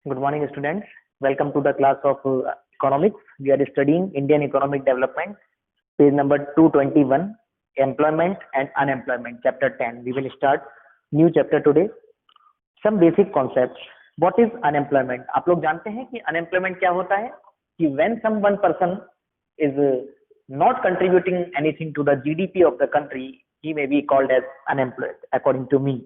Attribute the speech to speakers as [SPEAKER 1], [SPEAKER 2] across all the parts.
[SPEAKER 1] Good morning, students. Welcome to the class of economics. We are studying Indian economic development, page number 221, employment and unemployment, chapter 10. We will start new chapter today. Some basic concepts. What is unemployment? आप लोग जानते हैं कि unemployment क्या होता है? कि when one person is not contributing anything to the GDP of the country, he may be called as unemployed, according to me.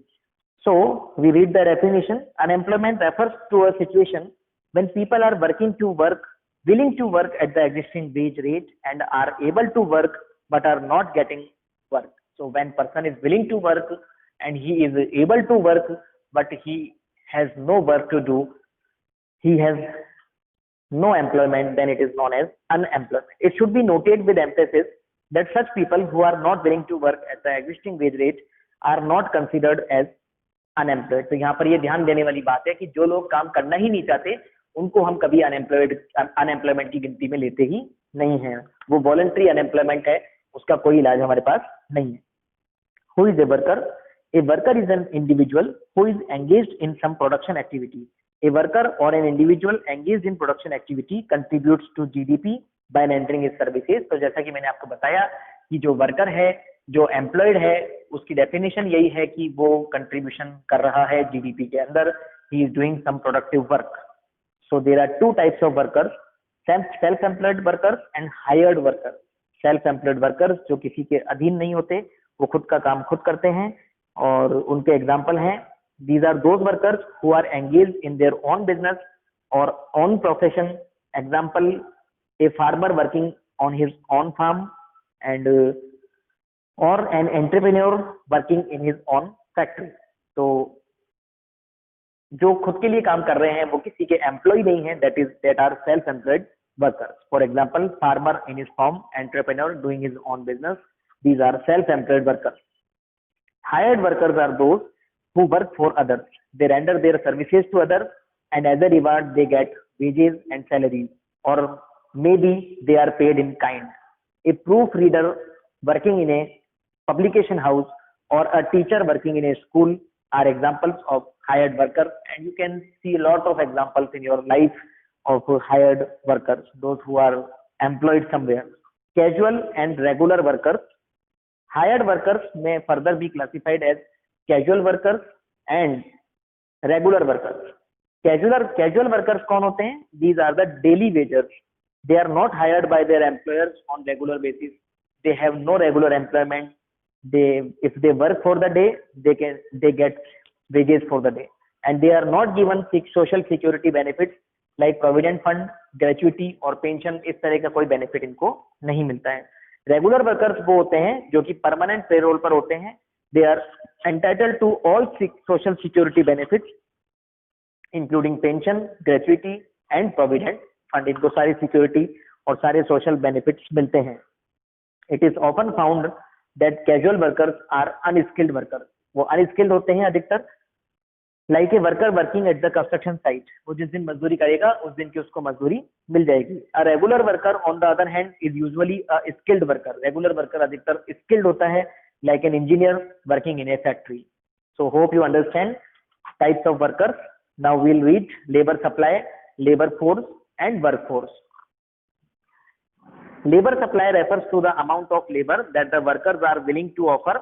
[SPEAKER 1] So we read the definition. Unemployment refers to a situation when people are willing to work at the existing wage rate and are able to work but are not getting work. So when person is willing to work and he is able to work but he has no work to do, he has no employment, then it is known as unemployment. It should be noted with emphasis that such people who are not willing to work at the existing wage rate are not considered as unemployed. तो यहाँ पर ये ध्यान देने वाली बात है कि जो लोग काम करना ही नहीं चाहते उनको हम कभी अनएम्प्लॉयमेंट की गिनती में लेते ही नहीं है। वो वॉलंटरी अनएम्प्लॉयमेंट है, उसका कोई इलाज हमारे पास नहीं है। Who is a worker? A worker is an individual who is engaged in some production activity. A worker or an individual engaged in production activity contributes to GDP by rendering his services. तो जैसा कि मैंने आपको बताया कि जो worker है, जो एम्प्लॉयड है, उसकी डेफिनेशन यही है कि वो कंट्रीब्यूशन कर रहा है जीडीपी के अंदर, he is doing some productive work. So there are two types of workers, self employed workers and hired workers. Self employed workers जो किसी के अधीन नहीं होते, वो खुद का काम खुद करते हैं और उनके एग्जाम्पल हैं, these are those workers who are engaged in their own business or own profession. Example, a farmer working on his own farm and or an entrepreneur working in his own factory. तो जो खुद के लिए काम कर रहे हैं वो किसी के एम्प्लॉय नहीं है, that are self employed workers. For example, farmer in his farm, entrepreneur doing his own business, these are self employed workers. Hired workers are those who work for others, they render their services to others and as a reward they get wages and salaries or maybe they are paid in kind. A proof reader working in a publication house or a teacher working in a school are examples of hired workers, and you can see a lot of examples in your life of hired workers, those who are employed somewhere. Casual and regular workers. Hired workers may further be classified as casual workers and regular workers. Casual workers कौन होते हैं? These are the daily wagers. They are not hired by their employers on regular basis. They have no regular employment. If they work for the day, they get wages for the day, and they are not given social security benefits like provident fund, gratuity और pension। इस तरह का कोई benefit इनको नहीं मिलता है। Regular workers वो होते हैं जो कि permanent payroll पर होते हैं। They are entitled to all social security benefits including pension, gratuity and provident fund। इनको सारी security और सारे social benefits मिलते हैं। It is often found that casual workers are unskilled workers. वो unskilled होते हैं अधिकतर। Like a worker working at the construction site, वो जिस दिन मजदूरी करेगा उस दिन की उसको मजदूरी मिल जाएगी। A regular worker on the other hand is usually a skilled worker. Regular worker अधिकतर skilled होता है, like an engineer working in a factory. So hope you understand types of workers. Now we'll read labor supply, labor force and workforce. Labor supply refers to the amount of labor that the workers are willing to offer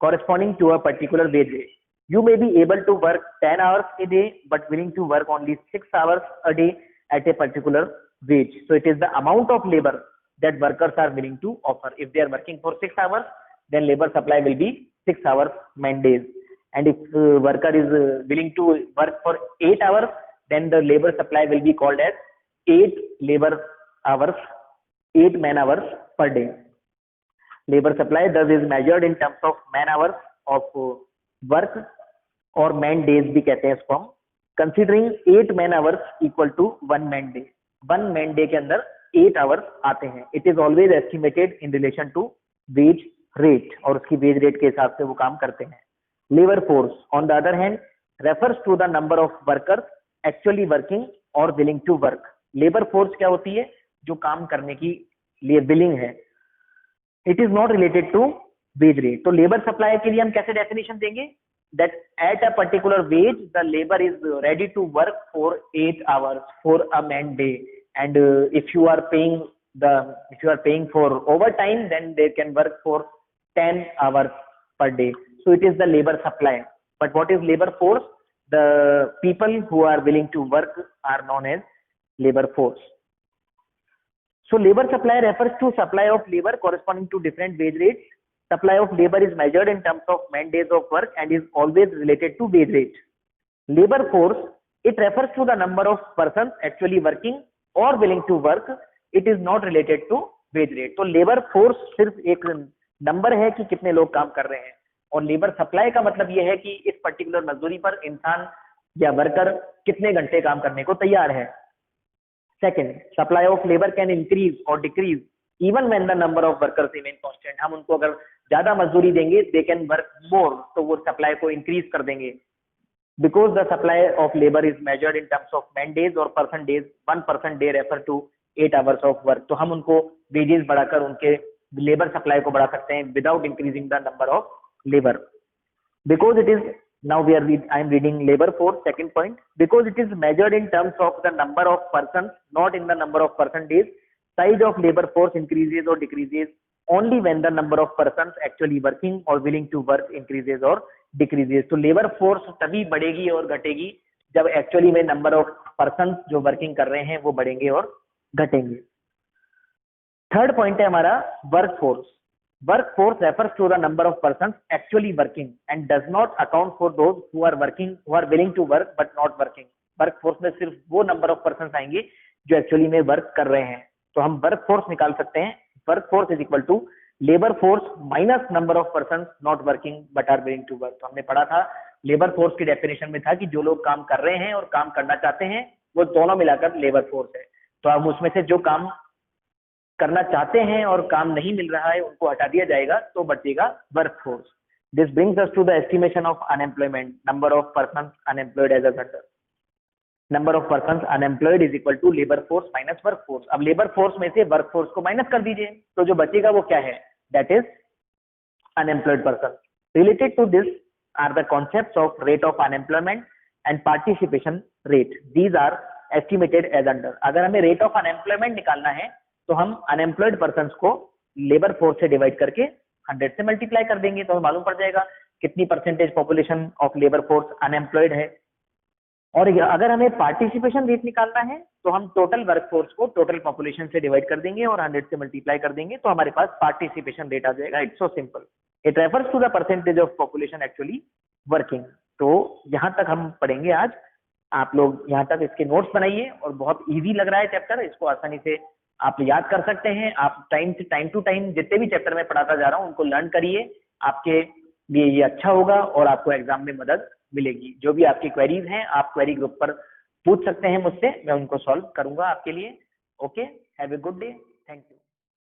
[SPEAKER 1] corresponding to a particular wage rate. You may be able to work 10 hours a day but willing to work only 6 hours a day at a particular wage. So it is the amount of labor that workers are willing to offer. If they are working for 6 hours, then labor supply will be 6 hours man days. And if worker is willing to work for 8 hours, then the labor supply will be called as 8 labor hours, 8 man hours per day. Labor supply thus is measured in terms of man hours of work और man days भी कहते हैं इसको हम। Considering 8 man hours equal to 1 man day. 1 man day के अंदर 8 hours आते हैं। It is always estimated in relation to wage rate और उसकी wage rate के हिसाब से वो काम करते हैं। Labor force on the other hand refers to the number of workers actually working or willing to work. Labor force क्या होती है? जो काम करने की लिए बिलिंग है। It is not related to wage rate. तो लेबर सप्लाई के लिए हम कैसे डेफिनेशन देंगे? that at a particular wage the labor is ready to work for 8 hours for a man day, and if you are paying for overtime, then they can work for 10 hours per day. So it is the labor supply. But what is labor force? The people who are willing to work are known as labor force. So labor supply refers to supply of labor corresponding to different wage rates. Supply of labor is measured in terms of man days of work and is always related to wage rate. Labor force, it refers to the number of persons actually working or willing to work. It is not related to wage rate. तो labor force सिर्फ एक number है कि कितने लोग काम कर रहे हैं, और लेबर सप्लाई का मतलब यह है कि इस पर्टिकुलर मजदूरी पर इंसान या वर्कर कितने घंटे काम करने को तैयार है. Second, supply of labour can increase or decrease even when the number of workers remain constant. हम उनको अगर ज्यादा मजदूरी देंगे, दे कैन वर्क मोर, तो वो सप्लाई को इंक्रीज कर देंगे. Because the supply of labour is measured in terms of man days or person days. 1 person day refer to 8 hours of work. तो हम उनको वेजेस बढ़ाकर उनके लेबर सप्लाई को बढ़ा सकते हैं without increasing the number of labour. Because it is, now I am reading labor force, second point. Because it is measured in terms of the number of persons, not in the number of person days, size of labor force increases or decreases only when the number of persons actually working or willing to work increases or decreases. तो labor force तभी बढ़ेगी और घटेगी जब actually में number of persons जो working कर रहे हैं वो बढ़ेंगे और घटेंगे. थर्ड पॉइंट है हमारा work force. Workforce refers to the number of persons actually working and does not account for those who are working, who are willing to work but not working. Workforce में सिर्फ वो number of persons आएंगे जो actually में work कर रहे हैं. तो हम workforce निकाल सकते हैं. Workforce is equal to labor force minus number of persons not working but are willing to work. तो हमने पढ़ा था labor force की definition में था कि जो लोग काम कर रहे हैं और काम करना चाहते हैं वो दोनों मिलाकर labor force है. तो हम उसमें से जो काम करना चाहते हैं और काम नहीं मिल रहा है उनको हटा दिया जाएगा, तो बचेगा workforce. This brings us to the estimation of unemployment. Number of persons unemployed as a centre. Number of persons unemployed is equal to labour force minus workforce. अब लेबर फोर्स में से वर्कफोर्स को माइनस कर दीजिए, तो जो बचेगा वो क्या है? That is unemployed person. Related to this are the concepts of rate of unemployment and participation rate. These are estimated as under. अगर हमें रेट ऑफ अनएम्प्लॉयमेंट निकालना है तो हम अनएम्प्लॉयड पर्सन को लेबर फोर्स से डिवाइड करके 100 से मल्टीप्लाई कर देंगे, तो हमें मालूम पड़ जाएगा कितनी percentage population of labour force unemployed है. और अगर हमें पार्टिसिपेशन रेट निकालना है तो हम टोटल वर्क फोर्स को टोटल पॉपुलेशन से डिवाइड कर देंगे और 100 से मल्टीप्लाई कर देंगे, तो हमारे पास पार्टिसिपेशन रेट आ जाएगा. It's so simple. It refers to the percentage of population actually working. तो यहाँ तक हम पढ़ेंगे आज. आप लोग यहाँ तक इसके नोट्स बनाइए, और बहुत ईजी लग रहा है चैप्टर, इसको आसानी से आप याद कर सकते हैं. आप टाइम टू टाइम जितने भी चैप्टर में पढ़ाता जा रहा हूं उनको लर्न करिए. आपके लिए ये अच्छा होगा और आपको एग्जाम में मदद मिलेगी. जो भी आपकी क्वेरीज हैं आप क्वेरी ग्रुप पर पूछ सकते हैं मुझसे, मैं उनको सॉल्व करूंगा आपके लिए. Okay, have a good day. Thank you.